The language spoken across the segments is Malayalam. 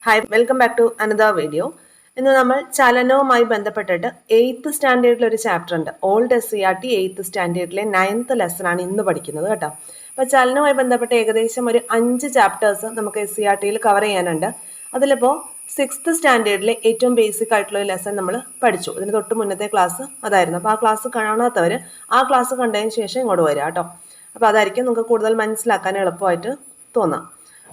Hi, welcome back to another video. ഇന്ന് നമ്മൾ ചലനവുമായി ബന്ധപ്പെട്ടിട്ട് 8th സ്റ്റാൻഡേർഡിലെ ഒരു ചാപ്റ്റർ ഉണ്ട്. Old SCERT 8th സ്റ്റാൻഡേർഡിലെ 9th lesson ആണ് ഇന്ന് പഠിക്കുന്നത് കേട്ടോ. അപ്പോൾ ചലനവുമായി ബന്ധപ്പെട്ട് ഏകദേശം ഒരു 5 ചാപ്റ്റേഴ്സ് നമുക്ക് SCERTയിൽ കവർ ചെയ്യാനുണ്ട്. അതിലിപ്പോൾ 6th സ്റ്റാൻഡേർഡിലെ ഏറ്റവും ബേസിക് ആയിട്ടുള്ള ഒരു ലെസൺ നമ്മൾ പഠിച്ചു. ഇതിന് തൊട്ട് മുന്നത്തെ ക്ലാസ് അതായിരുന്നു. അപ്പോൾ ആ ക്ലാസ് കാണാത്തവർ ആ ക്ലാസ് കണ്ടതിന് ശേഷം ഇങ്ങോട്ട് വരിക കേട്ടോ. അപ്പോൾ അതായിരിക്കും നിങ്ങൾക്ക് കൂടുതൽ മനസ്സിലാക്കാൻ എളുപ്പമായിട്ട് തോന്നാം.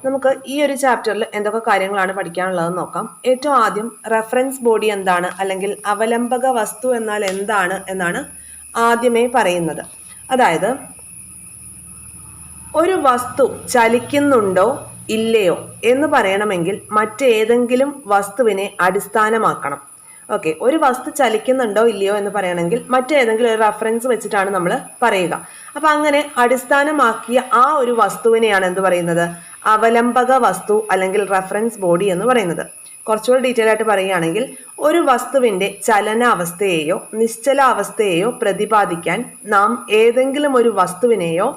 നമുക്ക് ഈ ഒരു ചാപ്റ്ററിൽ എന്തൊക്കെ കാര്യങ്ങളാണ് പഠിക്കാനുള്ളതെന്ന് നോക്കാം. ഏറ്റവും ആദ്യം റെഫറൻസ് ബോഡി എന്താണ്, അല്ലെങ്കിൽ അവലംബക വസ്തു എന്നാൽ എന്താണ് എന്നാണ് ആദ്യമേ പറയുന്നത്. അതായത് ഒരു വസ്തു ചലിക്കുന്നുണ്ടോ ഇല്ലയോ എന്ന് പറയണമെങ്കിൽ മറ്റേതെങ്കിലും വസ്തുവിനെ അടിസ്ഥാനമാക്കണം. ഓക്കെ, ഒരു വസ്തു ചലിക്കുന്നുണ്ടോ ഇല്ലയോ എന്ന് പറയണമെങ്കിൽ മറ്റേതെങ്കിലും ഒരു റെഫറൻസ് വെച്ചിട്ടാണ് നമ്മൾ പറയുക. അപ്പൊ അങ്ങനെ അടിസ്ഥാനമാക്കിയ ആ ഒരു വസ്തുവിനെയാണ് എന്ത് പറയുന്നത്? അവലംബക വസ്തു അല്ലെങ്കിൽ റെഫറൻസ് ബോഡി എന്ന് പറയുന്നത്. കുറച്ചുകൂടി ഡീറ്റെയിൽ ആയിട്ട് പറയുകയാണെങ്കിൽ ഒരു വസ്തുവിന്റെ ചലനാവസ്ഥയെയോ നിശ്ചലാവസ്ഥയെയോ പ്രതിപാദിക്കാൻ നാം ഏതെങ്കിലും ഒരു വസ്തുവിനെയോ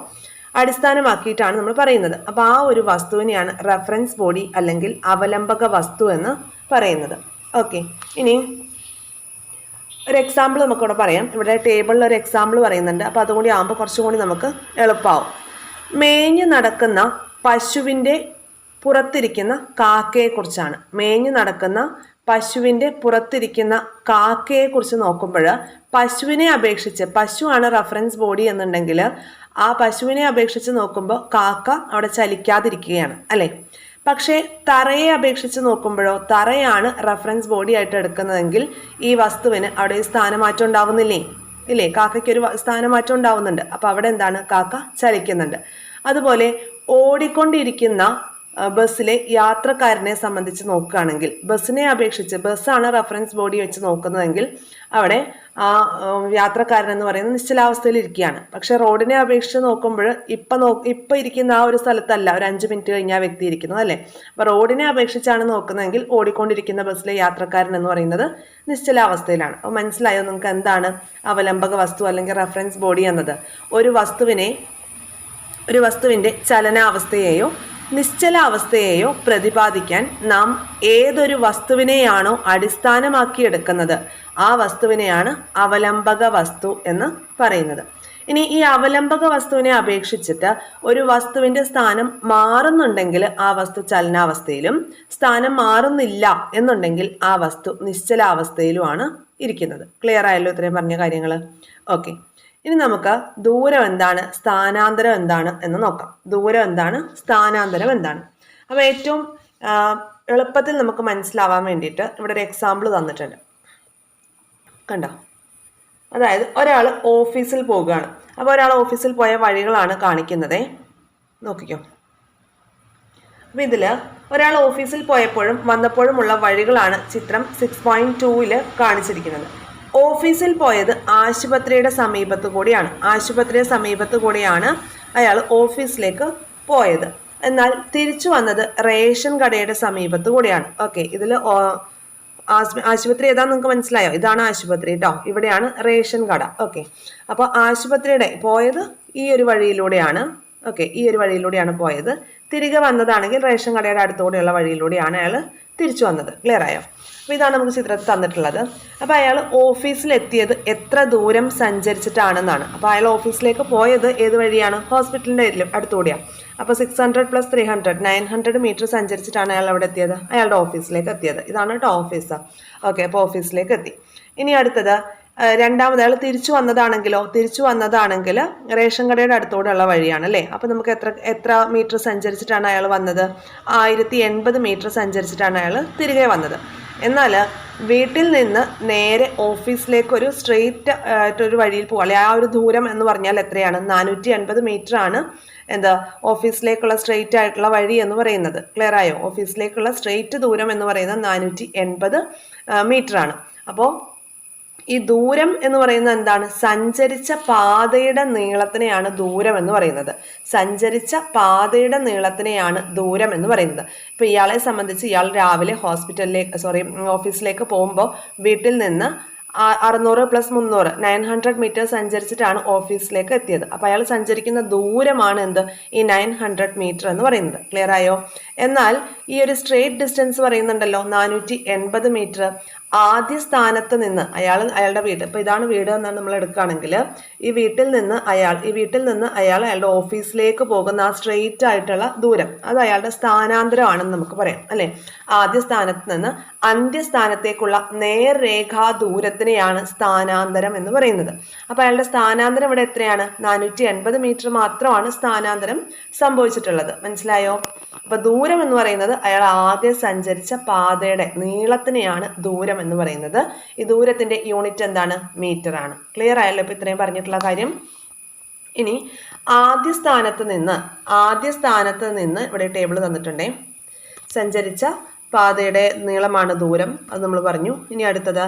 അടിസ്ഥാനമാക്കിയിട്ടാണ് നമ്മൾ പറയുന്നത്. അപ്പൊ ആ ഒരു വസ്തുവിനെയാണ് റെഫറൻസ് ബോഡി അല്ലെങ്കിൽ അവലംബക വസ്തു എന്ന് പറയുന്നത്. ഓക്കെ, ഇനി ഒരു എക്സാമ്പിൾ നമുക്കിവിടെ പറയാം. ഇവിടെ ടേബിളിൽ ഒരു എക്സാമ്പിൾ പറയുന്നുണ്ട്. അപ്പോൾ അതുകൂടി ആകുമ്പോൾ കുറച്ചും കൂടി നമുക്ക് എളുപ്പമാവും. മേഞ്ഞു നടക്കുന്ന പശുവിൻ്റെ പുറത്തിരിക്കുന്ന കാക്കയെക്കുറിച്ചാണ്. മേഞ്ഞു നടക്കുന്ന പശുവിൻ്റെ പുറത്തിരിക്കുന്ന കാക്കയെക്കുറിച്ച് നോക്കുമ്പോൾ പശുവിനെ അപേക്ഷിച്ച്, പശുവാണ് റെഫറൻസ് ബോഡി എന്നുണ്ടെങ്കിൽ ആ പശുവിനെ അപേക്ഷിച്ച് നോക്കുമ്പോൾ കാക്ക അവിടെ ചലിക്കാതിരിക്കുകയാണ് അല്ലേ. പക്ഷേ തറയെ അപേക്ഷിച്ച് നോക്കുമ്പോഴോ തറയാണ് റെഫറൻസ് ബോഡി ആയിട്ട് എടുക്കുന്നതെങ്കിൽ ഈ വസ്തുവിന് അവിടെ സ്ഥാനമാറ്റം ഉണ്ടാവുന്നില്ലേ? ഇല്ലേ, കാക്കയ്ക്ക് ഒരു സ്ഥാനമാറ്റം ഉണ്ടാവുന്നുണ്ട്. അപ്പോൾ അവിടെ എന്താണ്? കാക്ക ചലിക്കുന്നുണ്ട്. അതുപോലെ ഓടിക്കൊണ്ടിരിക്കുന്ന ബസ്സിലെ യാത്രക്കാരനെ സംബന്ധിച്ച് നോക്കുകയാണെങ്കിൽ ബസ്സിനെ അപേക്ഷിച്ച്, ബസ്സാണ് റെഫറൻസ് ബോഡി വെച്ച് നോക്കുന്നതെങ്കിൽ അവിടെ ആ യാത്രക്കാരൻ എന്ന് പറയുന്നത് നിശ്ചലാവസ്ഥയിൽ ഇരിക്കുകയാണ്. പക്ഷെ റോഡിനെ അപേക്ഷിച്ച് നോക്കുമ്പോൾ ഇപ്പം ഇരിക്കുന്ന ആ ഒരു സ്ഥലത്തല്ല ഒരു 5 മിനിറ്റ് കഴിഞ്ഞാൽ വ്യക്തി ഇരിക്കുന്നത് അല്ലേ. അപ്പോൾ റോഡിനെ അപേക്ഷിച്ചാണ് നോക്കുന്നതെങ്കിൽ ഓടിക്കൊണ്ടിരിക്കുന്ന ബസ്സിലെ യാത്രക്കാരൻ എന്ന് പറയുന്നത് നിശ്ചലാവസ്ഥയിലാണ്. അപ്പോൾ മനസ്സിലായോ നിങ്ങൾക്ക് എന്താണ് അവലംബക വസ്തു അല്ലെങ്കിൽ റെഫറൻസ് ബോഡി എന്നത്? ഒരു വസ്തുവിൻ്റെ ചലനാവസ്ഥയെയോ നിശ്ചലാവസ്ഥയെയോ പ്രതിപാദിക്കാൻ നാം ഏതൊരു വസ്തുവിനെയാണോ അടിസ്ഥാനമാക്കിയെടുക്കുന്നത് ആ വസ്തുവിനെയാണ് അവലംബക വസ്തു എന്ന് പറയുന്നത്. ഇനി ഈ അവലംബക വസ്തുവിനെ അപേക്ഷിച്ചിട്ട് ഒരു വസ്തുവിൻ്റെ സ്ഥാനം മാറുന്നുണ്ടെങ്കിൽ ആ വസ്തു ചലനാവസ്ഥയിലും, സ്ഥാനം മാറുന്നില്ല എന്നുണ്ടെങ്കിൽ ആ വസ്തു നിശ്ചലാവസ്ഥയിലുമാണ് ഇരിക്കുന്നത്. ക്ലിയർ ആയല്ലോ ഇത്രയും പറഞ്ഞ കാര്യങ്ങൾ? ഓക്കെ, ഇനി നമുക്ക് ദൂരം എന്താണ്, സ്ഥാനാന്തരം എന്താണ് എന്ന് നോക്കാം. ദൂരം എന്താണ്, സ്ഥാനാന്തരം എന്താണ്? അപ്പോൾ ഏറ്റവും എളുപ്പത്തിൽ നമുക്ക് മനസ്സിലാവാൻ വേണ്ടിയിട്ട് ഇവിടെ ഒരു എക്സാമ്പിൾ തന്നിട്ടുണ്ട്. കണ്ടോ? അതായത് ഒരാൾ ഓഫീസിൽ പോകുകയാണ്. അപ്പോൾ ഒരാൾ ഓഫീസിൽ പോയ വഴികളാണ് കാണിക്കുന്നത്. നോക്കിക്കോ. അപ്പോൾ ഇതിൽ ഒരാൾ ഓഫീസിൽ പോയപ്പോഴും വന്നപ്പോഴുമുള്ള വഴികളാണ് ചിത്രം 6.2-ൽ കാണിച്ചിരിക്കുന്നത്. ഓഫീസിൽ പോയത് ആശുപത്രിയുടെ സമീപത്ത് കൂടിയാണ്. ആശുപത്രിയുടെ സമീപത്ത് കൂടിയാണ് അയാൾ ഓഫീസിലേക്ക് പോയത്. എന്നാൽ തിരിച്ചു വന്നത് റേഷൻ കടയുടെ സമീപത്ത് കൂടിയാണ്. ഓക്കെ, ഇതിൽ ആശുപത്രി ഏതാന്ന് നിങ്ങൾക്ക് മനസ്സിലായോ? ഇതാണ് ആശുപത്രി കേട്ടോ, ഇവിടെയാണ് റേഷൻ കട. ഓക്കെ, അപ്പോൾ ആശുപത്രിയുടെ പോയത് ഈ ഒരു വഴിയിലൂടെയാണ്. ഓക്കെ, ഈ ഒരു വഴിയിലൂടെയാണ് പോയത്. തിരികെ വന്നതാണെങ്കിൽ റേഷൻ കടയുടെ അടുത്തുകൂടെയുള്ള വഴിയിലൂടെയാണ് അയാൾ തിരിച്ചു വന്നത്. ക്ലിയർ ആയോ? അപ്പോൾ ഇതാണ് നമുക്ക് ചിത്രത്തിൽ തന്നിട്ടുള്ളത്. അപ്പോൾ അയാൾ ഓഫീസിലെത്തിയത് എത്ര ദൂരം സഞ്ചരിച്ചിട്ടാണെന്നാണ്. അപ്പോൾ അയാൾ ഓഫീസിലേക്ക് പോയത് ഏത് വഴിയാണ്? ഹോസ്പിറ്റലിൻ്റെ അടുത്തുകൂടിയാണ്. അപ്പോൾ 600 + 300 900 മീറ്റർ സഞ്ചരിച്ചിട്ടാണ് അയാൾ അവിടെ എത്തിയത്, അയാളുടെ ഓഫീസിലേക്ക് എത്തിയത്. ഇതാണ് കേട്ടോ ഓഫീസ്. ഓക്കെ, അപ്പോൾ ഓഫീസിലേക്ക് എത്തി. ഇനി അടുത്തത് രണ്ടാമത് അയാൾ തിരിച്ചു വന്നതാണെങ്കിൽ റേഷൻ കടയുടെ അടുത്തോടെയുള്ള വഴിയാണ് അല്ലേ. അപ്പോൾ നമുക്ക് എത്ര മീറ്റർ സഞ്ചരിച്ചിട്ടാണ് അയാൾ വന്നത്? 1080 മീറ്റർ സഞ്ചരിച്ചിട്ടാണ് അയാൾ തിരികെ വന്നത്. എന്നാൽ വീട്ടിൽ നിന്ന് നേരെ ഓഫീസിലേക്ക് ഒരു സ്ട്രെയിറ്റ് ആയിട്ടൊരു വഴിയിൽ പോകുക, അല്ലെങ്കിൽ ആ ഒരു ദൂരം എന്ന് പറഞ്ഞാൽ എത്രയാണ്? 480 മീറ്റർ ആണ് ഓഫീസിലേക്കുള്ള സ്ട്രെയിറ്റ് ആയിട്ടുള്ള വഴി എന്ന് പറയുന്നത്. ക്ലിയർ ആയോ? ഓഫീസിലേക്കുള്ള സ്ട്രെയിറ്റ് ദൂരം എന്ന് പറയുന്നത് 480 മീറ്റർ ആണ്. അപ്പോൾ ഈ ദൂരം എന്ന് പറയുന്നത് എന്താണ്? സഞ്ചരിച്ച പാതയുടെ നീളത്തിനെയാണ് ദൂരം എന്ന് പറയുന്നത്. സഞ്ചരിച്ച പാതയുടെ നീളത്തിനെയാണ് ദൂരം എന്ന് പറയുന്നത്. ഇപ്പൊ ഇയാളെ സംബന്ധിച്ച് ഇയാൾ രാവിലെ ഓഫീസിലേക്ക് പോകുമ്പോൾ വീട്ടിൽ നിന്ന് 600 + 300 900 മീറ്റർ സഞ്ചരിച്ചിട്ടാണ് ഓഫീസിലേക്ക് എത്തിയത്. അപ്പോൾ അയാൾ സഞ്ചരിക്കുന്ന ദൂരമാണ് എന്ത്? ഈ 900 മീറ്റർ എന്ന് പറയുന്നത്. ക്ലിയർ ആയോ? എന്നാൽ ഈ ഒരു സ്ട്രേറ്റ് ഡിസ്റ്റൻസ് പറയുന്നുണ്ടല്ലോ 480 മീറ്റർ, ആദ്യ സ്ഥാനത്ത് നിന്ന് അയാളുടെ വീട്, ഇപ്പൊ ഇതാണ് വീട് എന്നാണ് നമ്മൾ എടുക്കുകയാണെങ്കിൽ ഈ വീട്ടിൽ നിന്ന് അയാൾ അയാളുടെ ഓഫീസിലേക്ക് പോകുന്ന ആ സ്ട്രെയിറ്റ് ആയിട്ടുള്ള ദൂരം അത് അയാളുടെ സ്ഥാനാന്തരമാണെന്ന് നമുക്ക് പറയാം അല്ലെ. ആദ്യ സ്ഥാനത്ത് നിന്ന് അന്ത്യസ്ഥാനത്തേക്കുള്ള നേർരേഖാ ദൂരത്തിനെയാണ് സ്ഥാനാന്തരം എന്ന് പറയുന്നത്. അപ്പൊ അയാളുടെ സ്ഥാനാന്തരം ഇവിടെ എത്രയാണ്? 480 മീറ്റർ മാത്രമാണ് സ്ഥാനാന്തരം സംഭവിച്ചിട്ടുള്ളത്. മനസ്സിലായോ? അപ്പൊ ദൂരം എന്ന് പറയുന്നത് അയാൾ ആകെ സഞ്ചരിച്ച പാതയുടെ നീളത്തിനെയാണ് ദൂരം എന്ന് പറയുന്നത്. ഈ ദൂരത്തിന്റെ യൂണിറ്റ് എന്താണ്? മീറ്റർ ആണ്. ക്ലിയർ ആയല്ലോ ഇപ്പൊ ഇത്രയും പറഞ്ഞിട്ടുള്ള കാര്യം. ഇനി ആദ്യ സ്ഥാനത്ത് നിന്ന് ഇവിടെ ടേബിൾ തന്നിട്ടുണ്ടേ, സഞ്ചരിച്ച പാതയുടെ നീളമാണ് ദൂരം, അത് നമ്മൾ പറഞ്ഞു. ഇനി അടുത്തത്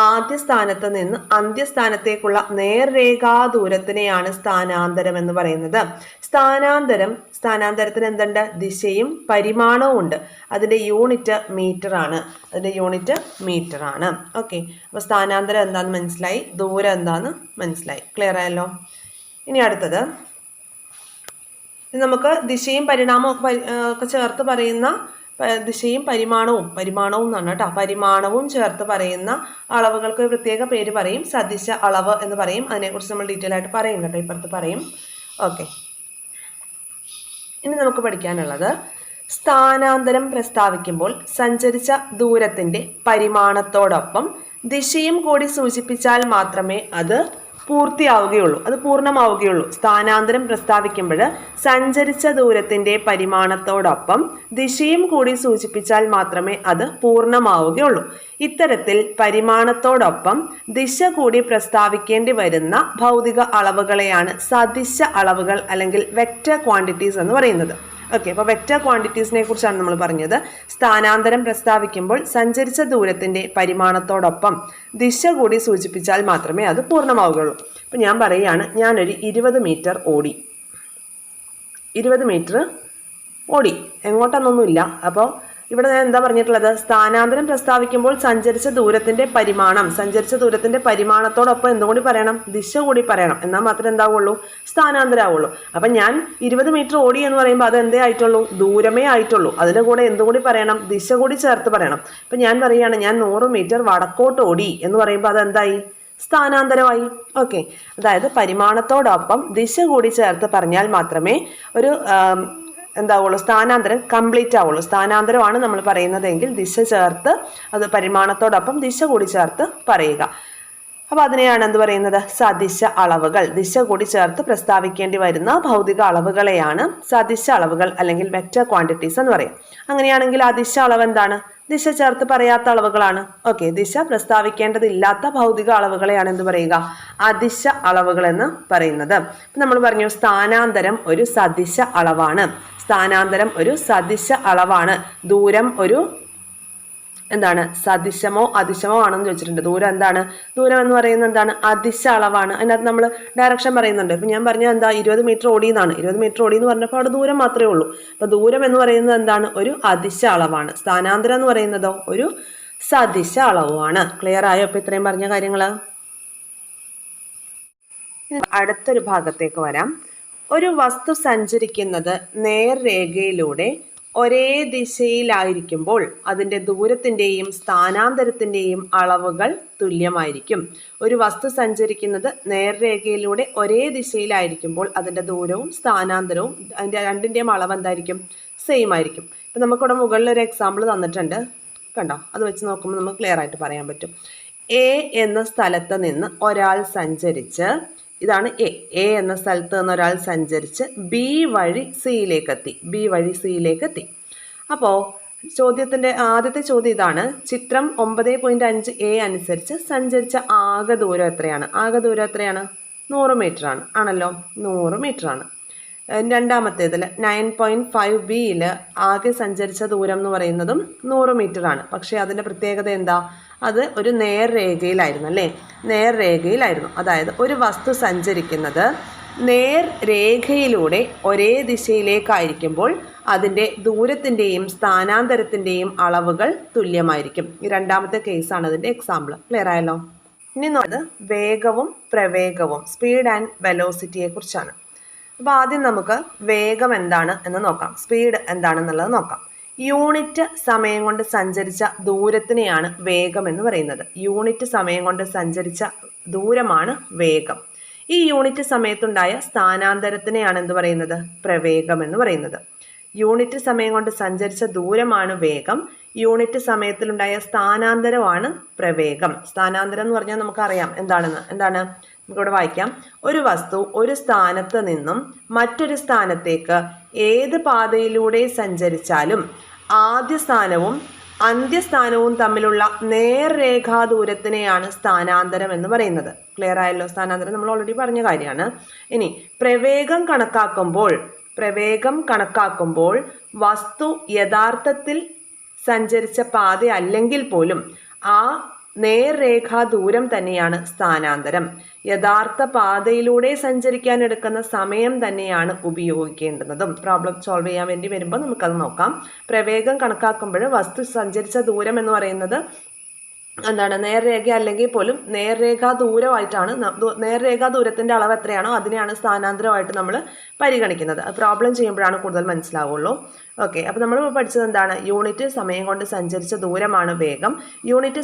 ആദ്യ സ്ഥാനത്ത് നിന്ന് അന്ത്യസ്ഥാനത്തേക്കുള്ള നേർരേഖാ ദൂരത്തിനെയാണ് സ്ഥാനാന്തരം എന്ന് പറയുന്നത്. സ്ഥാനാന്തരത്തിന് എന്തുണ്ട്? ദിശയും പരിമാണവും ഉണ്ട്. അതിന്റെ യൂണിറ്റ് മീറ്റർ ആണ്. ഓക്കെ, അപ്പൊ സ്ഥാനാന്തരം എന്താന്ന് മനസ്സിലായി, ദൂരം എന്താന്ന് മനസ്സിലായി. ക്ലിയർ ആയല്ലോ. ഇനി അടുത്തത് നമുക്ക് ദിശയും പരിണാമവും ഒക്കെ ചേർത്ത് പറയുന്ന ദിശയും പരിമാണവും എന്നാണ് കേട്ടോ. പരിമാണവും ചേർത്ത് പറയുന്ന അളവുകൾക്ക് പ്രത്യേക പേര് പറയും, സദിശ അളവ് എന്ന് പറയും. അതിനെക്കുറിച്ച് നമ്മൾ ഡീറ്റെയിൽ ആയിട്ട് പറയും കേട്ടോ, ഇപ്പുറത്ത് പറയും. ഓക്കെ, ഇനി നമുക്ക് പഠിക്കാനുള്ളത് സ്ഥാനാന്തരം പ്രസ്താവിക്കുമ്പോൾ സഞ്ചരിച്ച ദൂരത്തിന്റെ പരിമാണത്തോടൊപ്പം ദിശയും കൂടി സൂചിപ്പിച്ചാൽ മാത്രമേ അത് പൂർണ്ണമാവുകയുള്ളൂ. സ്ഥാനാന്തരം പ്രസ്താവിക്കുമ്പോൾ സഞ്ചരിച്ച ദൂരത്തിന്റെ പരിമാണത്തോടൊപ്പം ദിശയും കൂടി സൂചിപ്പിച്ചാൽ മാത്രമേ അത് പൂർണ്ണമാവുകയുള്ളൂ. ഇത്തരത്തിൽ പരിമാണത്തോടൊപ്പം ദിശ കൂടി പ്രസ്താവിക്കേണ്ടി വരുന്ന ഭൗതിക അളവുകളെയാണ് സദിശ അളവുകൾ അല്ലെങ്കിൽ വെക്റ്റർ ക്വാണ്ടിറ്റീസ് എന്ന് പറയുന്നത്. ഓക്കെ, അപ്പോൾ വെക്റ്റർ ക്വാണ്ടിറ്റീസിനെ കുറിച്ചാണ് നമ്മൾ പറഞ്ഞത്. സ്ഥാനാന്തരം പ്രസ്താവിക്കുമ്പോൾ സഞ്ചരിച്ച ദൂരത്തിന്റെ പരിമാണത്തോടൊപ്പം ദിശ കൂടി സൂചിപ്പിച്ചാൽ മാത്രമേ അത് പൂർണ്ണമാവുകയുള്ളൂ. ഇപ്പം ഞാൻ പറയുകയാണ്, ഞാനൊരു 20 മീറ്റർ ഓടി. എങ്ങോട്ടെന്നൊന്നുമില്ല. അപ്പോൾ ഇവിടെ ഞാൻ എന്താ പറഞ്ഞിട്ടുള്ളത്? സ്ഥാനാന്തരം പ്രസ്താവിക്കുമ്പോൾ സഞ്ചരിച്ച ദൂരത്തിന്റെ പരിമാണത്തോടൊപ്പം എന്തുകൂടി പറയണം? ദിശ കൂടി പറയണം. എന്നാൽ മാത്രമേ എന്താവുള്ളൂ? സ്ഥാനാന്തരം ആവുള്ളൂ. അപ്പം ഞാൻ 20 മീറ്റർ ഓടി എന്ന് പറയുമ്പോൾ അത് എന്തേ ആയിട്ടുള്ളൂ? ദൂരമേ ആയിട്ടുള്ളൂ. അതിൻ്റെ കൂടെ എന്തുകൂടി പറയണം? ദിശ കൂടി ചേർത്ത് പറയണം. ഇപ്പം ഞാൻ പറയുകയാണ്, ഞാൻ 100 മീറ്റർ വടക്കോട്ട് ഓടി എന്ന് പറയുമ്പോൾ അതെന്തായി? സ്ഥാനാന്തരമായി. ഓക്കെ, അതായത് പരിമാണത്തോടൊപ്പം ദിശ കൂടി ചേർത്ത് പറഞ്ഞാൽ മാത്രമേ ഒരു എന്താവുള്ളൂ? സ്ഥാനാന്തരം കംപ്ലീറ്റ് ആവുള്ളൂ. സ്ഥാനാന്തരമാണ് നമ്മൾ പറയുന്നതെങ്കിൽ ദിശ ചേർത്ത്, അത് പരിമാണത്തോടൊപ്പം ദിശ കൂടി ചേർത്ത് പറയുക. അപ്പൊ അതിനെയാണ് എന്ത് പറയുന്നത്? സദിശ അളവുകൾ. ദിശ കൂടി ചേർത്ത് പ്രസ്താവിക്കേണ്ടി വരുന്ന ഭൗതിക അളവുകളെയാണ് സദിശ അളവുകൾ അല്ലെങ്കിൽ വെക്റ്റർ ക്വാണ്ടിറ്റീസ് എന്ന് പറയും. അങ്ങനെയാണെങ്കിൽ ആ ദിശ അളവ് എന്താണ്? ദിശ ചേർത്ത് പറയാത്ത അളവുകളാണ്. ഓക്കെ, ദിശ പ്രസ്താവിക്കേണ്ടതില്ലാത്ത ഭൗതിക അളവുകളെയാണ് എന്ത് പറയുക? അദിശ അളവുകൾ എന്ന് പറയുന്നത്. നമ്മൾ പറഞ്ഞു സ്ഥാനാന്തരം ഒരു സദിശ അളവാണ്. ദൂരം ഒരു എന്താണ്? സദിശമോ അതിശമോ ആണെന്ന് ചോദിച്ചിട്ടുണ്ട്. ദൂരം എന്താണ്? ദൂരം എന്ന് പറയുന്നത് എന്താണ്? അതിശ അളവാണ്. അതിനകത്ത് നമ്മൾ ഡയറക്ഷൻ പറയുന്നുണ്ട്. ഇപ്പം ഞാൻ പറഞ്ഞത് എന്താ? 20 മീറ്റർ ഓടി എന്നാണ്. 20 മീറ്റർ ഓടി എന്ന് പറഞ്ഞപ്പോൾ അവിടെ ദൂരം മാത്രമേ ഉള്ളൂ. അപ്പോൾ ദൂരം എന്ന് പറയുന്നത് എന്താണ്? ഒരു അതിശ അളവാണ്. സ്ഥാനാന്തരം എന്ന് പറയുന്നതോ ഒരു സദിശ അളവുമാണ്. ക്ലിയർ ആയോ ഇപ്പം ഇത്രയും പറഞ്ഞ കാര്യങ്ങൾ? അടുത്തൊരു ഭാഗത്തേക്ക് വരാം. ഒരു വസ്തു സഞ്ചരിക്കുന്നത് നേർരേഖയിലൂടെ ഒരേ ദിശയിലായിരിക്കുമ്പോൾ അതിൻ്റെ ദൂരത്തിൻ്റെയും സ്ഥാനാന്തരത്തിൻ്റെയും അളവുകൾ തുല്യമായിരിക്കും. ഒരു വസ്തു സഞ്ചരിക്കുന്നത് നേർരേഖയിലൂടെ ഒരേ ദിശയിലായിരിക്കുമ്പോൾ അതിൻ്റെ ദൂരവും സ്ഥാനാന്തരവും അതിൻ്റെ രണ്ടിൻ്റെയും അളവ് എന്തായിരിക്കും? സെയിം ആയിരിക്കും. ഇപ്പം നമുക്കിവിടെ മുകളിൽ ഒരു എക്സാമ്പിൾ തന്നിട്ടുണ്ട്, കണ്ടോ? അത് വെച്ച് നോക്കുമ്പോൾ നമുക്ക് ക്ലിയർ ആയിട്ട് പറയാൻ പറ്റും. എ എന്ന സ്ഥലത്ത് നിന്ന് ഒരാൾ സഞ്ചരിച്ച്, ഇതാണ് എ എന്ന സ്ഥലത്ത് നിന്ന് ഒരാൾ സഞ്ചരിച്ച് ബി വഴി സിയിലേക്ക് എത്തി. അപ്പോൾ ആദ്യത്തെ ചോദ്യം ഇതാണ്. ചിത്രം 9.5a അനുസരിച്ച് സഞ്ചരിച്ച ആകെ ദൂരം എത്രയാണ്? 100 മീറ്റർ ആണല്ലോ. 100 മീറ്റർ ആണ്. രണ്ടാമത്തേതിൽ 9.5bയിൽ ആകെ സഞ്ചരിച്ച ദൂരം എന്ന് പറയുന്നതും 100 മീറ്റർ ആണ്. പക്ഷേ അതിൻ്റെ പ്രത്യേകത എന്താ? അത് ഒരു നേർരേഖയിലായിരുന്നു അല്ലേ? നേർരേഖയിലായിരുന്നു. അതായത് ഒരു വസ്തു സഞ്ചരിക്കുന്നത് നേർരേഖയിലൂടെ ഒരേ ദിശയിലേക്കായിരിക്കുമ്പോൾ അതിൻ്റെ ദൂരത്തിൻ്റെയും സ്ഥാനാന്തരത്തിൻ്റെയും അളവുകൾ തുല്യമായിരിക്കും. ഈ രണ്ടാമത്തെ കേസാണ് അതിൻ്റെ എക്സാമ്പിൾ. ക്ലിയർ ആയല്ലോ? ഇനി നോക്കുന്നത് വേഗവും പ്രവേഗവും, സ്പീഡ് ആൻഡ് വെലോസിറ്റിയെ കുറിച്ചാണ്. അപ്പോൾ ആദ്യം നമുക്ക് വേഗം എന്താണ് എന്ന് നോക്കാം, സ്പീഡ് എന്താണെന്നുള്ളത് നോക്കാം. യൂണിറ്റ് സമയം കൊണ്ട് സഞ്ചരിച്ച ദൂരത്തിനെയാണ് വേഗം എന്ന് പറയുന്നത്. യൂണിറ്റ് സമയം കൊണ്ട് സഞ്ചരിച്ച ദൂരമാണ് വേഗം. ഈ യൂണിറ്റ് സമയത്തുണ്ടായ സ്ഥാനാന്തരത്തിനെയാണ് എന്ത് പറയുന്നത്? പ്രവേഗം എന്ന് പറയുന്നത്. യൂണിറ്റ് സമയം കൊണ്ട് സഞ്ചരിച്ച ദൂരമാണ് വേഗം. യൂണിറ്റ് സമയത്തിലുണ്ടായ സ്ഥാനാന്തരമാണ് പ്രവേഗം. സ്ഥാനാന്തരം എന്ന് പറഞ്ഞാൽ നമുക്കറിയാം എന്താണ്. നമുക്കിവിടെ വായിക്കാം. ഒരു വസ്തു ഒരു സ്ഥാനത്ത് നിന്നും മറ്റൊരു സ്ഥാനത്തേക്ക് ഏത് പാതയിലൂടെ സഞ്ചരിച്ചാലും ആദ്യ സ്ഥാനവും അന്ത്യസ്ഥാനവും തമ്മിലുള്ള നേർരേഖാ ദൂരത്തിനെയാണ് സ്ഥാനാന്തരം എന്ന് പറയുന്നത്. ക്ലിയർ ആയല്ലോ? സ്ഥാനാന്തരം നമ്മൾ ഓൾറെഡി പറഞ്ഞ കാര്യമാണ്. ഇനി പ്രവേഗം കണക്കാക്കുമ്പോൾ വസ്തു യഥാർത്ഥത്തിൽ സഞ്ചരിച്ച പാത അല്ലെങ്കിൽ പോലും ആ നേർരേഖാ ദൂരം തന്നെയാണ് സ്ഥാനാന്തരം. യഥാർത്ഥ പാതയിലൂടെ സഞ്ചരിക്കാൻ എടുക്കുന്ന സമയം തന്നെയാണ് ഉപയോഗിക്കേണ്ടുന്നതും. പ്രോബ്ലം സോൾവ് ചെയ്യാൻ വേണ്ടി വരുമ്പോൾ നമുക്കത് നോക്കാം. പ്രവേഗം കണക്കാക്കുമ്പോൾ വസ്തു സഞ്ചരിച്ച ദൂരം എന്ന് പറയുന്നത് നേർരേഖ അല്ലെങ്കിൽ പോലും നേർരേഖാ ദൂരമായിട്ടാണ്. നേർരേഖാ ദൂരത്തിന്റെ അളവ് എത്രയാണോ അതിനെയാണ് സ്ഥാനാന്തരമായിട്ട് നമ്മൾ പരിഗണിക്കുന്നത്. പ്രോബ്ലം ചെയ്യുമ്പോഴാണ് കൂടുതൽ മനസ്സിലാവുള്ളൂ. ഓക്കെ, അപ്പോൾ നമ്മൾ പഠിച്ചത് എന്താണ്? യൂണിറ്റ് സമയം കൊണ്ട് സഞ്ചരിച്ച ദൂരമാണ് വേഗം. യൂണിറ്റ്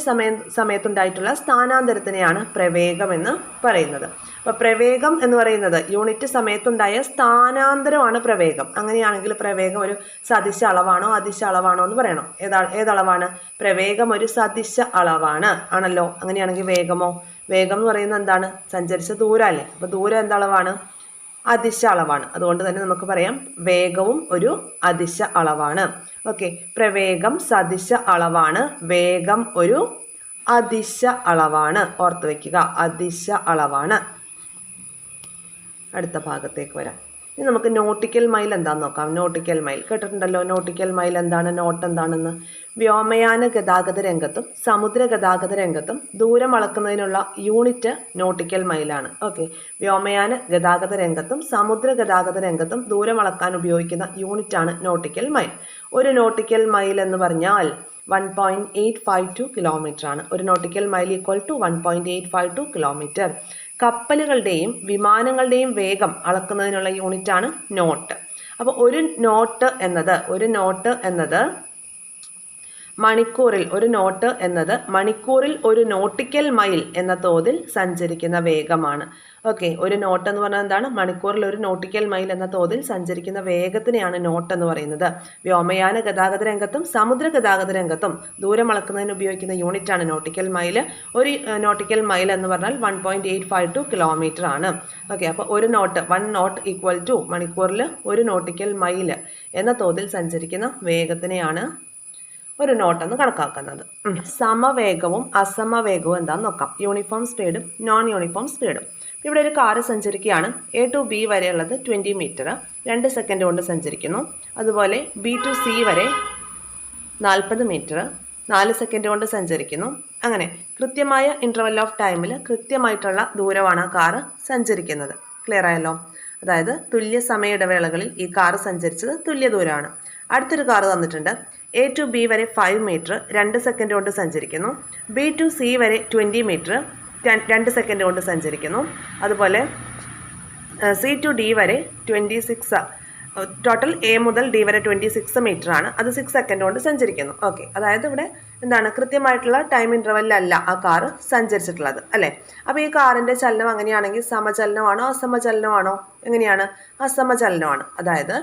സമയത്തുണ്ടായിട്ടുള്ള സ്ഥാനാന്തരത്തിനെയാണ് പ്രവേഗം എന്ന് പറയുന്നത്. അപ്പോൾ പ്രവേഗം എന്ന് പറയുന്നത് യൂണിറ്റ് സമയത്തുണ്ടായ സ്ഥാനാന്തരമാണ് പ്രവേഗം. അങ്ങനെയാണെങ്കിൽ പ്രവേഗം ഒരു സദിശ അളവാണോ അദിശ അളവാണോ എന്ന് പറയണം. ഏതളവാണ്? പ്രവേഗം ഒരു സദിശ അളവാണ് ആണല്ലോ. അങ്ങനെയാണെങ്കിൽ വേഗം എന്ന് പറയുന്നത് എന്താണ്? സഞ്ചരിച്ച ദൂരം അല്ലേ. അപ്പോൾ ദൂരം എന്തളവാണ്? അദിശ അളവാണ്. അതുകൊണ്ട് തന്നെ നമുക്ക് പറയാം വേഗവും ഒരു അദിശ അളവാണ്. ഓക്കെ, പ്രവേഗം സദിശ അളവാണ്, വേഗം ഒരു അദിശ അളവാണ്. ഓർത്ത് വയ്ക്കുക, അദിശ അളവാണ്. അടുത്ത ഭാഗത്തേക്ക് വരാം. ഇനി നമുക്ക് നോട്ടിക്കൽ മൈൽ എന്താണെന്ന് നോക്കാം. നോട്ടിക്കൽ മൈൽ കേട്ടിട്ടുണ്ടല്ലോ. നോട്ടിക്കൽ മൈൽ എന്താണ്? നോട്ട് എന്താണെന്ന്? വ്യോമയാന ഗതാഗത രംഗത്തും സമുദ്ര ഗതാഗത രംഗത്തും ദൂരം അളക്കുന്നതിനുള്ള യൂണിറ്റ് നോട്ടിക്കൽ മൈലാണ്. ഓക്കെ, വ്യോമയാന ഗതാഗത രംഗത്തും സമുദ്ര ഗതാഗത രംഗത്തും ദൂരം അളക്കാൻ ഉപയോഗിക്കുന്ന യൂണിറ്റാണ് നോട്ടിക്കൽ മൈൽ. ഒരു നോട്ടിക്കൽ മൈൽ എന്ന് പറഞ്ഞാൽ 1.852 കിലോമീറ്റർ ആണ്. ഒരു nautical mile equal to 1.852 kilometre. കപ്പലുകളുടെയും വിമാനങ്ങളുടെയും വേഗം അളക്കുന്നതിനുള്ള യൂണിറ്റാണ് നോട്ട്. അപ്പോൾ ഒരു നോട്ട് എന്നത് മണിക്കൂറിൽ ഒരു നോട്ടിക്കൽ മൈൽ എന്ന തോതിൽ സഞ്ചരിക്കുന്ന വേഗമാണ്. ഓക്കെ, ഒരു നോട്ട് എന്ന് പറഞ്ഞാൽ എന്താണ്? മണിക്കൂറിൽ ഒരു നോട്ടിക്കൽ മൈൽ എന്ന തോതിൽ സഞ്ചരിക്കുന്ന വേഗത്തിനെയാണ് നോട്ട് എന്ന് പറയുന്നത്. വ്യോമയാന ഗതാഗത രംഗത്തും സമുദ്ര ഗതാഗത രംഗത്തും ദൂരം അളക്കുന്നതിന് ഉപയോഗിക്കുന്ന യൂണിറ്റാണ് നോട്ടിക്കൽ മൈൽ. ഒരു നോട്ടിക്കൽ മൈൽ എന്ന് പറഞ്ഞാൽ 1.852 കിലോമീറ്റർ ആണ്. ഓക്കെ, അപ്പോൾ ഒരു നോട്ട് 1 നോട്ട് ഈക്വൽ ടു മണിക്കൂറിൽ ഒരു നോട്ടിക്കൽ മൈൽ എന്ന തോതിൽ സഞ്ചരിക്കുന്ന വേഗത്തിനെയാണ് ഒരു നോട്ടെന്ന് കണക്കാക്കുന്നത്. സമവേഗവും അസമവേഗവും എന്താണെന്ന് നോക്കാം. യൂണിഫോം സ്പീഡും നോൺ യൂണിഫോം സ്പീഡും. ഇവിടെ ഒരു കാറ് സഞ്ചരിക്കുകയാണ്. A to B വരെയുള്ളത് 20 മീറ്റർ 2 സെക്കൻഡ് കൊണ്ട് സഞ്ചരിക്കുന്നു. അതുപോലെ B to C വരെ 40 മീറ്റർ 4 സെക്കൻഡ് കൊണ്ട് സഞ്ചരിക്കുന്നു. അങ്ങനെ കൃത്യമായ ഇൻ്റർവെൽ ഓഫ് ടൈമിൽ കൃത്യമായിട്ടുള്ള ദൂരമാണ് ആ കാറ് സഞ്ചരിക്കുന്നത്. ക്ലിയർ ആയല്ലോ? അതായത് തുല്യ സമയ ഇടവേളകളിൽ ഈ കാറ് സഞ്ചരിച്ചത് തുല്യ ദൂരമാണ്. അടുത്തൊരു കാറ് തന്നിട്ടുണ്ട്. A to B വരെ 5 മീറ്റർ 2 സെക്കൻഡ് കൊണ്ട് സഞ്ചരിക്കുന്നു. B to C വരെ 20 മീറ്റർ 2 സെക്കൻഡ് കൊണ്ട് സഞ്ചരിക്കുന്നു. അതുപോലെ C to D വരെ 26, ടോട്ടൽ A മുതൽ D വരെ 26 മീറ്റർ ആണ്. അത് 6 സെക്കൻഡ് കൊണ്ട് സഞ്ചരിക്കുന്നു. ഓക്കെ, അതായത് ഇവിടെ എന്താണ്? കൃത്യമായിട്ടുള്ള ടൈം ഇൻ്റർവെല്ലല്ല ആ കാറ് സഞ്ചരിച്ചിട്ടുള്ളത് അല്ലേ. അപ്പോൾ ഈ കാറിൻ്റെ ചലനം അങ്ങനെയാണെങ്കിൽ സമചലനമാണോ അസമചലനമാണോ? എങ്ങനെയാണ്? അസമചലനമാണ്. അതായത്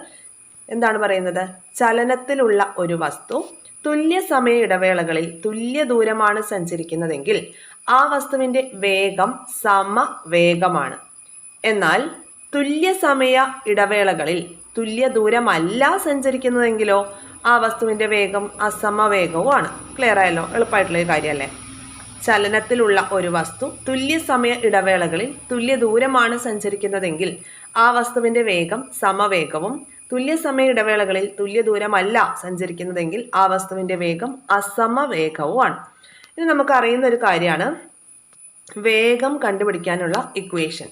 എന്താണ് പറയുന്നത്? ചലനത്തിലുള്ള ഒരു വസ്തു തുല്യ സമയ ഇടവേളകളിൽ തുല്യ ദൂരമാണ് സഞ്ചരിക്കുന്നതെങ്കിൽ ആ വസ്തുവിൻ്റെ വേഗം സമവേഗമാണ്. എന്നാൽ തുല്യ സമയ ഇടവേളകളിൽ തുല്യ ദൂരമല്ല സഞ്ചരിക്കുന്നതെങ്കിലോ ആ വസ്തുവിൻ്റെ വേഗം അസമവേഗവുമാണ്. ക്ലിയർ ആയല്ലോ? എളുപ്പമായിട്ടുള്ള കാര്യമല്ലേ? ചലനത്തിലുള്ള ഒരു വസ്തു തുല്യ സമയ ഇടവേളകളിൽ തുല്യ ദൂരമാണ് സഞ്ചരിക്കുന്നതെങ്കിൽ ആ വസ്തുവിൻ്റെ വേഗം സമവേഗവും തുല്യ സമയ ഇടവേളകളിൽ തുല്യ ദൂരമല്ല സഞ്ചരിക്കുന്നതെങ്കിൽ ആ വസ്തുവിൻ്റെ വേഗം അസമവേഗവുമാണ്. ഇനി നമുക്കറിയുന്ന ഒരു കാര്യമാണ് വേഗം കണ്ടുപിടിക്കാനുള്ള ഇക്വേഷൻ.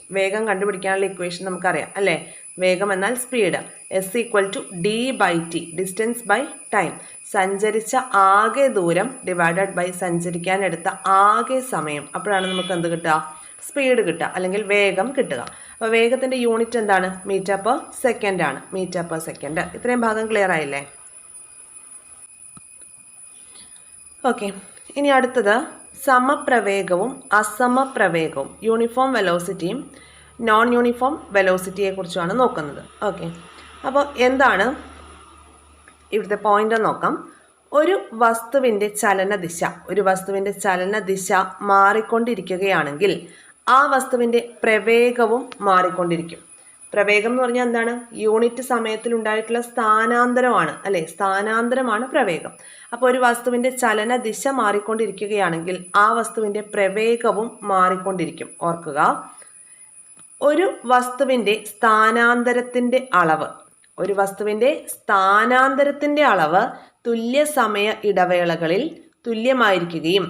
നമുക്കറിയാം അല്ലേ? വേഗം എന്നാൽ speed. S=d/t, distance by time. സഞ്ചരിച്ച ആകെ ദൂരം ഡിവൈഡഡ് ബൈ സഞ്ചരിക്കാനെടുത്ത ആകെ സമയം. അപ്പോഴാണ് നമുക്ക് എന്ത് കിട്ടുക? സ്പീഡ് കിട്ടുക, അല്ലെങ്കിൽ വേഗം കിട്ടുക. അപ്പോൾ വേഗത്തിൻ്റെ യൂണിറ്റ് എന്താണ്? മീറ്റർ പെർ സെക്കൻഡ് ആണ്. ഇത്രയും ഭാഗം ക്ലിയർ ആയില്ലേ? ഓക്കെ, ഇനി അടുത്തത് സമപ്രവേഗവും അസമപ്രവേഗവും, യൂണിഫോം വെലോസിറ്റിയും നോൺ യൂണിഫോം വെലോസിറ്റിയെ കുറിച്ചാണ് നോക്കുന്നത്. ഓക്കെ, അപ്പോൾ എന്താണ് ഇവിടുത്തെ പോയിന്റ് നോക്കാം. ഒരു വസ്തുവിൻ്റെ ചലനദിശ മാറിക്കൊണ്ടിരിക്കുകയാണെങ്കിൽ ആ വസ്തുവിൻ്റെ പ്രവേഗവും മാറിക്കൊണ്ടിരിക്കും. പ്രവേഗം എന്ന് പറഞ്ഞാൽ എന്താണ്? യൂണിറ്റ് സമയത്തിൽ ഉണ്ടായിട്ടുള്ള സ്ഥാനാന്തരമാണ് അല്ലെ, സ്ഥാനാന്തരമാണ് പ്രവേഗം. അപ്പോൾ ഒരു വസ്തുവിൻ്റെ ചലനദിശ മാറിക്കൊണ്ടിരിക്കുകയാണെങ്കിൽ ആ വസ്തുവിൻ്റെ പ്രവേഗവും മാറിക്കൊണ്ടിരിക്കും. ഓർക്കുക, ഒരു വസ്തുവിൻ്റെ സ്ഥാനാന്തരത്തിൻ്റെ അളവ് തുല്യ സമയ ഇടവേളകളിൽ തുല്യമായിരിക്കുകയും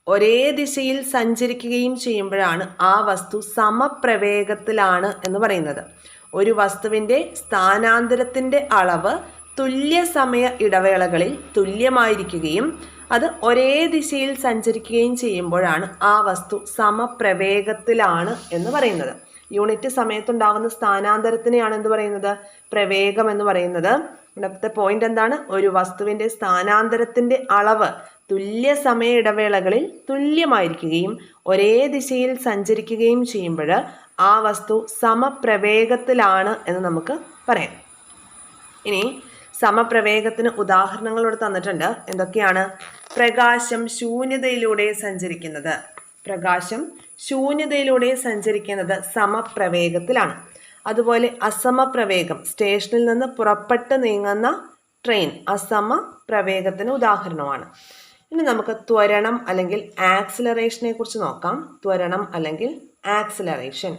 ഒരേ ദിശയിൽ സഞ്ചരിക്കുകയും ചെയ്യുമ്പോഴാണ് ആ വസ്തു സമപ്രവേഗത്തിലാണ് എന്ന് പറയുന്നത്. ഒരു വസ്തുവിൻ്റെ സ്ഥാനാന്തരത്തിൻ്റെ അളവ് തുല്യ സമയ ഇടവേളകളിൽ തുല്യമായിരിക്കുകയും അത് ഒരേ ദിശയിൽ സഞ്ചരിക്കുകയും ചെയ്യുമ്പോഴാണ് ആ വസ്തു സമപ്രവേഗത്തിലാണ് എന്ന് പറയുന്നത്. യൂണിറ്റ് സമയത്തുണ്ടാകുന്ന സ്ഥാനാന്തരത്തിനെയാണ് എന്ത് പറയുന്നത്? പ്രവേഗം എന്ന് പറയുന്നത്. ഇവിടുത്തെ പോയിന്റ് എന്താണ്? ഒരു വസ്തുവിൻ്റെ സ്ഥാനാന്തരത്തിൻ്റെ അളവ് തുല്യ സമയ ഇടവേളകളിൽ തുല്യമായിരിക്കുകയും ഒരേ ദിശയിൽ സഞ്ചരിക്കുകയും ചെയ്യുമ്പോൾ ആ വസ്തു സമപ്രവേഗത്തിലാണ് എന്ന് നമുക്ക് പറയാം. ഇനി സമപ്രവേഗത്തിന് ഉദാഹരണങ്ങൾ ഇവിടെ തന്നിട്ടുണ്ട്. എന്തൊക്കെയാണ്? പ്രകാശം ശൂന്യതയിലൂടെ സഞ്ചരിക്കുന്നത് സമപ്രവേഗത്തിലാണ്. അതുപോലെ അസമപ്രവേഗം, സ്റ്റേഷനിൽ നിന്ന് പുറപ്പെട്ട് നീങ്ങുന്ന ട്രെയിൻ അസമപ്രവേഗത്തിന് ഉദാഹരണമാണ്. ഇനി നമുക്ക് ത്വരണം അല്ലെങ്കിൽ ആക്സിലറേഷനെ കുറിച്ച് നോക്കാം. ത്വരണം അല്ലെങ്കിൽ ആക്സിലറേഷൻ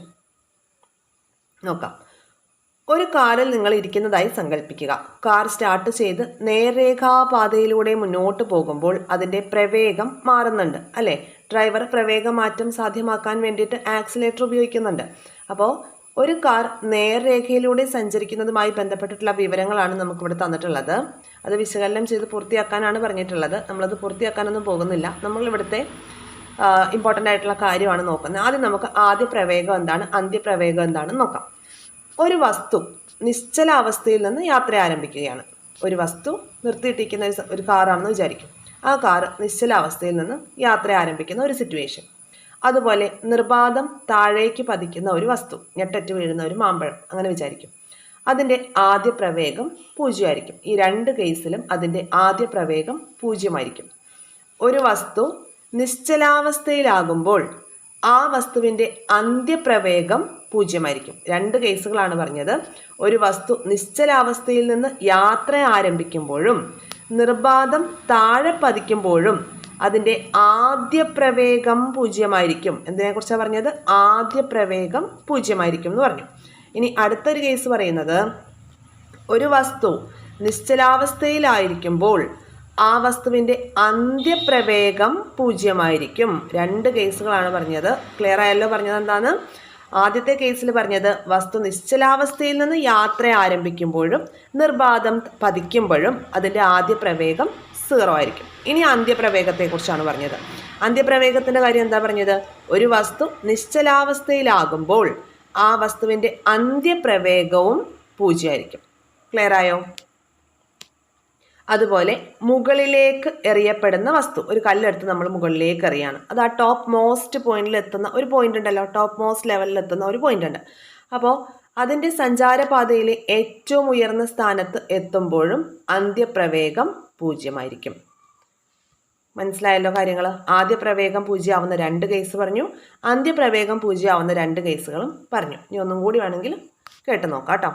നോക്കാം. ഒരു കാറിൽ നിങ്ങൾ ഇരിക്കുന്നതായി സങ്കല്പിക്കുക. കാർ സ്റ്റാർട്ട് ചെയ്ത് നേർരേഖാപാതയിലൂടെ മുന്നോട്ട് പോകുമ്പോൾ അതിൻ്റെ പ്രവേഗം മാറുന്നുണ്ട് അല്ലേ? ഡ്രൈവർ പ്രവേഗമാറ്റം സാധ്യമാക്കാൻ വേണ്ടിയിട്ട് ആക്സിലേറ്റർ ഉപയോഗിക്കുന്നുണ്ട്. അപ്പോൾ ഒരു കാർ നേർരേഖയിലൂടെ സഞ്ചരിക്കുന്നതുമായി ബന്ധപ്പെട്ടിട്ടുള്ള വിവരങ്ങളാണ് നമുക്കിവിടെ തന്നിട്ടുള്ളത്. അത് വിശകലനം ചെയ്ത് പൂർത്തിയാക്കാനാണ് പറഞ്ഞിട്ടുള്ളത്. നമ്മളത് പൂർത്തിയാക്കാനൊന്നും പോകുന്നില്ല. നമ്മളിവിടുത്തെ ഇമ്പോർട്ടൻ്റ് ആയിട്ടുള്ള കാര്യമാണ് നോക്കുന്നത്. ആദ്യം നമുക്ക് ആദ്യ പ്രവേഗം എന്താണ്, അന്ത്യപ്രവേഗം എന്താണെന്ന് നോക്കാം. ഒരു വസ്തു നിശ്ചലാവസ്ഥയിൽ നിന്ന് യാത്ര ആരംഭിക്കുകയാണ്. ഒരു വസ്തു നിർത്തിയിട്ടിരിക്കുന്ന ഒരു കാറാണെന്ന് വിചാരിക്കും. ആ കാർ നിശ്ചലാവസ്ഥയിൽ നിന്ന് യാത്ര ആരംഭിക്കുന്ന ഒരു സിറ്റുവേഷൻ. അതുപോലെ നിർബാധം താഴേക്ക് പതിക്കുന്ന ഒരു വസ്തു, ഞെട്ടറ്റ് വീഴുന്ന ഒരു മാമ്പഴം, അങ്ങനെ വിചാരിക്കും. അതിൻ്റെ ആദ്യ പ്രവേഗം 0 ആയിരിക്കും. ഈ രണ്ട് കേസിലും അതിൻ്റെ ആദ്യ പ്രവേഗം 0 ആയിരിക്കും. ഒരു വസ്തു നിശ്ചലാവസ്ഥയിലാകുമ്പോൾ ആ വസ്തുവിൻ്റെ അന്ത്യപ്രവേഗം 0 ആയിരിക്കും. രണ്ട് കേസുകളാണ് പറഞ്ഞത്. ഒരു വസ്തു നിശ്ചലാവസ്ഥയിൽ നിന്ന് യാത്ര ആരംഭിക്കുമ്പോഴും നിർബാധം താഴെ പതിക്കുമ്പോഴും അതിൻ്റെ ആദ്യ പ്രവേഗം 0 ആയിരിക്കും. എന്തിനെക്കുറിച്ചാണ് പറഞ്ഞത്? ആദ്യ പ്രവേഗം 0 ആയിരിക്കും എന്ന് പറഞ്ഞു. ഇനി അടുത്തൊരു കേസ് പറയുന്നത്, ഒരു വസ്തു നിശ്ചലാവസ്ഥയിലായിരിക്കുമ്പോൾ ആ വസ്തുവിൻ്റെ അന്ത്യപ്രവേഗം 0 ആയിരിക്കും. രണ്ട് കേസുകളാണ് പറഞ്ഞത്. ക്ലിയർ ആയല്ലോ? പറഞ്ഞത് എന്താണ്? ആദ്യത്തെ കേസിൽ പറഞ്ഞത് വസ്തു നിശ്ചലാവസ്ഥയിൽ നിന്ന് യാത്ര ആരംഭിക്കുമ്പോഴും നിർബാധം പതിക്കുമ്പോഴും അതിൻ്റെ ആദ്യ പ്രവേഗം 0 ആയിരിക്കും. ഇനി അന്ത്യപ്രവേഗത്തെക്കുറിച്ചാണ് പറഞ്ഞത്. അന്ത്യപ്രവേഗത്തിൻ്റെ കാര്യം എന്താ പറഞ്ഞത്? ഒരു വസ്തു നിശ്ചലാവസ്ഥയിലാകുമ്പോൾ ആ വസ്തുവിൻ്റെ അന്ത്യപ്രവേഗവും 0 ആയിരിക്കും. ക്ലിയർ ആയോ? അതുപോലെ മുകളിലേക്ക് എറിയപ്പെടുന്ന വസ്തു, ഒരു കല്ലെടുത്ത് നമ്മൾ മുകളിലേക്ക് എറിയാണ്. അത് ആ ടോപ്പ് മോസ്റ്റ് പോയിന്റിൽ എത്തുന്ന ഒരു പോയിന്റ് ഉണ്ടല്ലോ, ടോപ്പ് മോസ്റ്റ് ലെവലിൽ എത്തുന്ന ഒരു പോയിന്റ് ഉണ്ട്. അപ്പോൾ അതിൻ്റെ സഞ്ചാരപാതയിലെ ഏറ്റവും ഉയർന്ന സ്ഥാനത്ത് എത്തുമ്പോഴും അന്ത്യപ്രവേഗം 0 ആയിരിക്കും. മനസ്സിലായല്ലോ കാര്യങ്ങൾ? ആദ്യ പ്രവേഗം 0 ആവുന്ന രണ്ട് കേസ് പറഞ്ഞു, അന്ത്യപ്രവേഗം 0 ആവുന്ന രണ്ട് കേസുകളും പറഞ്ഞു. ഇനി ഒന്നും കൂടി വേണമെങ്കിൽ കേട്ട് നോക്കാം കേട്ടോ.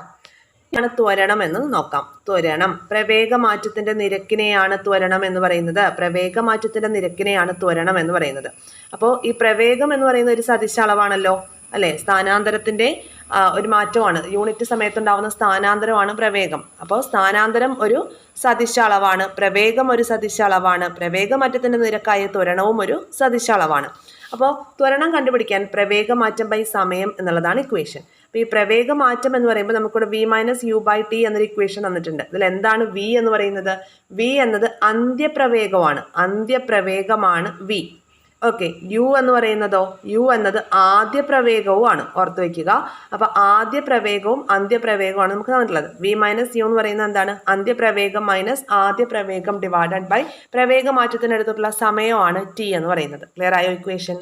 ാണ് ത്വരണം എന്ന് നോക്കാം. ത്വരണം, പ്രവേഗമാറ്റത്തിന്റെ നിരക്കിനെയാണ് ത്വരണം എന്ന് പറയുന്നത്. പ്രവേഗമാറ്റത്തിന്റെ നിരക്കിനെയാണ് ത്വരണം എന്ന് പറയുന്നത്. അപ്പോൾ ഈ പ്രവേഗം എന്ന് പറയുന്ന ഒരു സദിശ അളവാണല്ലോ അല്ലെ? സ്ഥാനാന്തരത്തിന്റെ ഒരു മാറ്റമാണ്. യൂണിറ്റ് സമയത്തുണ്ടാവുന്ന സ്ഥാനാന്തരമാണ് പ്രവേഗം. അപ്പോൾ സ്ഥാനാന്തരം ഒരു സദിശ അളവാണ്, പ്രവേഗം ഒരു സദിശ അളവാണ്, പ്രവേഗമാറ്റത്തിന്റെ നിരക്കായ ത്വരണവും ഒരു സദിശ അളവാണ്. അപ്പോൾ ത്വരണം കണ്ടുപിടിക്കാൻ പ്രവേഗമാറ്റം ബൈ സമയം എന്നുള്ളതാണ് ഇക്വേഷൻ. അപ്പോൾ ഈ പ്രവേഗമാറ്റം എന്ന് പറയുമ്പോൾ നമുക്കിവിടെ v-u/t എന്നൊരു ഇക്വേഷൻ തന്നിട്ടുണ്ട്. ഇതിൽ എന്താണ് v എന്ന് പറയുന്നത്? v എന്നത് അന്ത്യപ്രവേഗമാണ്. അന്ത്യപ്രവേഗമാണ് v. ഓക്കെ, യു എന്ന് പറയുന്നതോ, യു എന്നത് ആദ്യ പ്രവേഗവുമാണ്, ഓർത്ത് വയ്ക്കുക. അപ്പോൾ ആദ്യ പ്രവേഗവും അന്ത്യപ്രവേഗവുമാണ് നമുക്ക് തന്നിട്ടുള്ളത്. വി മൈനസ് യു എന്ന് പറയുന്നത് എന്താണ്? അന്ത്യപ്രവേഗം മൈനസ് ആദ്യ പ്രവേഗം ഡിവൈഡഡ് ബൈ പ്രവേഗ മാറ്റത്തിനെടുത്തിട്ടുള്ള സമയമാണ് ടി എന്ന് പറയുന്നത്. ക്ലിയർ ആയോ ഇക്വേഷൻ?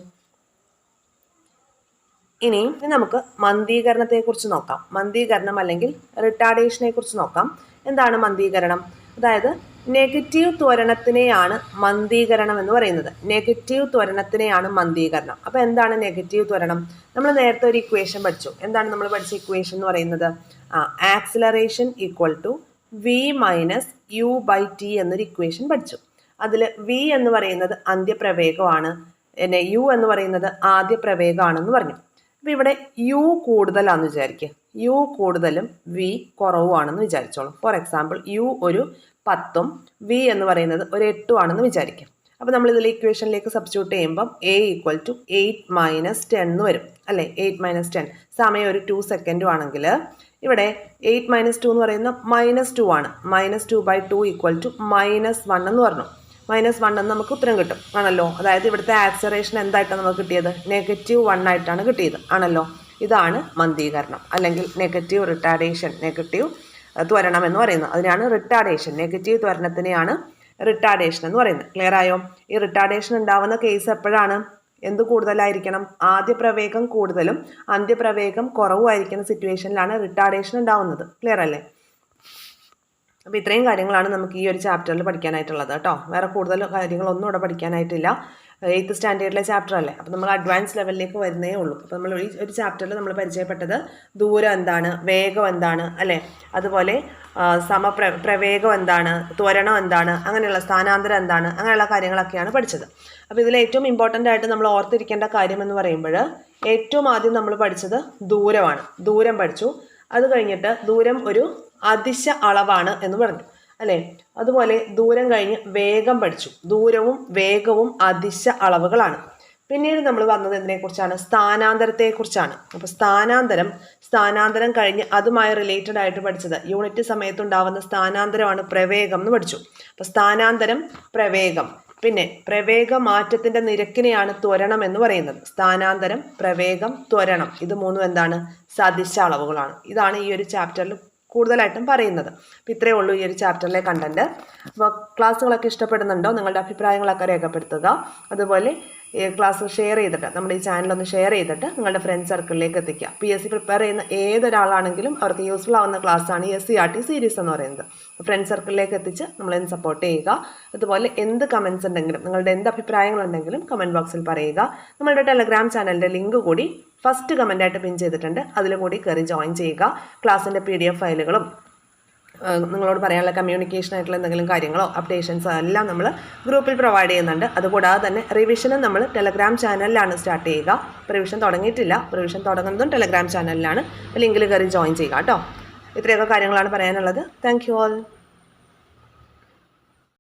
ഇനി നമുക്ക് മന്ദീകരണത്തെക്കുറിച്ച് നോക്കാം. മന്ദീകരണം അല്ലെങ്കിൽ റിട്ടാർഡേഷനെ കുറിച്ച് നോക്കാം. എന്താണ് മന്ദീകരണം? അതായത് നെഗറ്റീവ് ത്വരണത്തിനെയാണ് മന്ദീകരണം എന്ന് പറയുന്നത്. നെഗറ്റീവ് ത്വരണത്തിനെയാണ് മന്ദീകരണം. അപ്പോൾ എന്താണ് നെഗറ്റീവ് ത്വരണം? നമ്മൾ നേരത്തെ ഒരു ഇക്വേഷൻ പഠിച്ചു. എന്താണ് നമ്മൾ പഠിച്ച ഇക്വേഷൻ എന്ന് പറയുന്നത്? Acceleration equal to v minus u by t എന്നൊരു ഇക്വേഷൻ പഠിച്ചു. അതിൽ വി എന്ന് പറയുന്നത് അന്ത്യപ്രവേഗമാണ്, യു എന്ന് പറയുന്നത് ആദ്യ പ്രവേഗമാണെന്ന് പറഞ്ഞു. അപ്പോൾ ഇവിടെ യു കൂടുതലാണെന്ന് വിചാരിക്കുക. യു കൂടുതലും വി കുറവുമാണെന്ന് വിചാരിച്ചോളൂ. ഫോർ എക്സാമ്പിൾ യു ഒരു 10ഉം വി എന്ന് പറയുന്നത് ഒരു 8ഉം ആണെന്ന് വിചാരിക്കാം. അപ്പോൾ നമ്മൾ ഇതിൽ ഇക്വേഷനിലേക്ക് സബ്സ്റ്റിറ്റ്യൂട്ട് ചെയ്യുമ്പം എ ഈക്വൽ ടു 8 - 10 എന്ന് വരും അല്ലേ. 8 - 10 സമയം ഒരു 2 സെക്കൻഡും ആണെങ്കിൽ ഇവിടെ 8 - 2 എന്ന് പറയുന്നത് -2 ആണ്. -2/2 ഈക്വൽ ടു -1 എന്ന് പറഞ്ഞു. -1 എന്ന് നമുക്ക് ഉത്തരം കിട്ടും ആണല്ലോ. അതായത് ഇവിടുത്തെ ആക്സലറേഷൻ എന്തായിട്ടാണ് നമുക്ക് കിട്ടിയത്? -1 ആയിട്ടാണ് കിട്ടിയത് ആണല്ലോ. ഇതാണ് മന്ദീകരണം അല്ലെങ്കിൽ നെഗറ്റീവ് റിട്ടാർഡേഷൻ, നെഗറ്റീവ് ത്വരണം എന്ന് പറയുന്നത്. അതിനാണ് റിട്ടാർഡേഷൻ, നെഗറ്റീവ് ത്വരണത്തിനെയാണ് റിട്ടാർഡേഷൻ എന്ന് പറയുന്നത്. ക്ലിയർ ആയോ? ഈ റിട്ടാർഡേഷൻ ഉണ്ടാവുന്ന കേസ് എപ്പോഴാണ്? എന്ത് കൂടുതലായിരിക്കണം? ആദ്യ പ്രവേഗം കൂടുതലും അന്ത്യപ്രവേഗം കുറവുമായിരിക്കുന്ന സിറ്റുവേഷനിലാണ് റിട്ടാർഡേഷൻ ഉണ്ടാവുന്നത്. ക്ലിയർ അല്ലേ? അപ്പോൾ ഇത്രയും കാര്യങ്ങളാണ് നമുക്ക് ഈ ഒരു ചാപ്റ്ററിൽ പഠിക്കാനായിട്ടുള്ളത് കേട്ടോ. വേറെ കൂടുതൽ കാര്യങ്ങളൊന്നും ഇവിടെ പഠിക്കാനായിട്ടില്ല. 8th സ്റ്റാൻഡേർഡിലെ ചാപ്റ്റർ അല്ലേ. അപ്പോൾ നമ്മൾ അഡ്വാൻസ് ലെവലിലേക്ക് വരുന്നേ ഉള്ളൂ. അപ്പോൾ നമ്മൾ ഈ ഒരു ചാപ്റ്ററിൽ നമ്മൾ പരിചയപ്പെട്ടത് ദൂരം എന്താണ്, വേഗം എന്താണ് അല്ലേ, അതുപോലെ പ്രവേഗം എന്താണ്, ത്വരണം എന്താണ്, അങ്ങനെയുള്ള സ്ഥാനാന്തരം എന്താണ്, അങ്ങനെയുള്ള കാര്യങ്ങളൊക്കെയാണ് പഠിച്ചത്. അപ്പോൾ ഇതിൽ ഏറ്റവും ഇമ്പോർട്ടൻ്റ് ആയിട്ട് നമ്മൾ ഓർത്തിരിക്കേണ്ട കാര്യം എന്ന് പറയുമ്പോൾ ഏറ്റവും ആദ്യം നമ്മൾ പഠിച്ചത് ദൂരമാണ്. ദൂരം പഠിച്ചു. അത് കഴിഞ്ഞിട്ട് ദൂരം ഒരു അതിശ അളവാണ് എന്ന് പറഞ്ഞു അല്ലേ. അതുപോലെ ദൂരം കഴിഞ്ഞ് വേഗം പഠിച്ചു. ദൂരവും വേഗവും അതിശ അളവുകളാണ്. പിന്നീട് നമ്മൾ വന്നത് എന്തിനെക്കുറിച്ചാണ്? സ്ഥാനാന്തരത്തെക്കുറിച്ചാണ്. അപ്പോൾ സ്ഥാനാന്തരം കഴിഞ്ഞ് അതുമായി റിലേറ്റഡ് ആയിട്ട് പഠിച്ചത് യൂണിറ്റ് സമയത്തുണ്ടാവുന്ന സ്ഥാനാന്തരമാണ് പ്രവേഗം എന്ന് പഠിച്ചു. അപ്പോൾ സ്ഥാനാന്തരം, പ്രവേഗം, പിന്നെ പ്രവേഗ മാറ്റത്തിന്റെ നിരക്കിനെയാണ് ത്വരണം എന്ന് പറയുന്നത്. സ്ഥാനാന്തരം, പ്രവേഗം, ത്വരണം, ഇത് മൂന്നും എന്താണ്? സദിശ അളവുകളാണ്. ഇതാണ് ഈ ഒരു ചാപ്റ്ററിൽ കൂടുതലായിട്ടും പറയുന്നത്. അപ്പോൾ ഇത്രയേ ഉള്ളൂ ഈ ഒരു ചാപ്റ്ററിലെ കണ്ടന്റ്. അപ്പോൾ ക്ലാസ്സുകളൊക്കെ ഇഷ്ടപ്പെടുന്നുണ്ടോ? നിങ്ങളുടെ അഭിപ്രായങ്ങളൊക്കെ രേഖപ്പെടുത്തുക. അതുപോലെ ക്ലാസ് ഷെയർ ചെയ്തിട്ട്, നമ്മുടെ ഈ ചാനലൊന്ന് ഷെയർ ചെയ്തിട്ട് നിങ്ങളുടെ ഫ്രണ്ട് സർക്കിളിലേക്ക് എത്തിക്കുക. PSC പ്രിപ്പയർ ചെയ്യുന്ന ഏതൊരാളാണെങ്കിലും അവർക്ക് യൂസ്ഫുൾ ആവുന്ന ക്ലാസ്സാണ് SCRT സീരീസ് എന്ന് പറയുന്നത്. ഫ്രണ്ട് സർക്കിളിലേക്ക് എത്തിച്ച് നമ്മളെന്ന് സപ്പോർട്ട് ചെയ്യുക. അതുപോലെ എന്ത് കമൻസ് ഉണ്ടെങ്കിലും, നിങ്ങളുടെ എന്ത് അഭിപ്രായങ്ങളുണ്ടെങ്കിലും കമൻറ്റ് ബോക്സിൽ പറയുക. നമ്മളുടെ ടെലഗ്രാം ചാനലിൻ്റെ ലിങ്ക് കൂടി ഫസ്റ്റ് കമൻ്റായിട്ട് പിൻ ചെയ്തിട്ടുണ്ട്. അതിൽ കൂടി കയറി ജോയിൻ ചെയ്യുക. ക്ലാസ്സിൻ്റെ PDF ഫയലുകളും നിങ്ങളോട് പറയാനുള്ള കമ്മ്യൂണിക്കേഷൻ ആയിട്ടുള്ള എന്തെങ്കിലും കാര്യങ്ങളോ അപ്ഡേഷൻസോ എല്ലാം നമ്മൾ ഗ്രൂപ്പിൽ പ്രൊവൈഡ് ചെയ്യുന്നുണ്ട്. അതുകൂടാതെ തന്നെ റിവിഷനും നമ്മൾ ടെലഗ്രാം ചാനലിലാണ് സ്റ്റാർട്ട് ചെയ്യുക. റിവിഷൻ തുടങ്ങിയിട്ടില്ല. റിവിഷൻ തുടങ്ങുന്നതും ടെലഗ്രാം ചാനലിലാണ്. ലിങ്കിൽ കയറി ജോയിൻ ചെയ്യുക കേട്ടോ. ഇത്രയൊക്കെ കാര്യങ്ങളാണ് പറയാനുള്ളത്. Thank you all.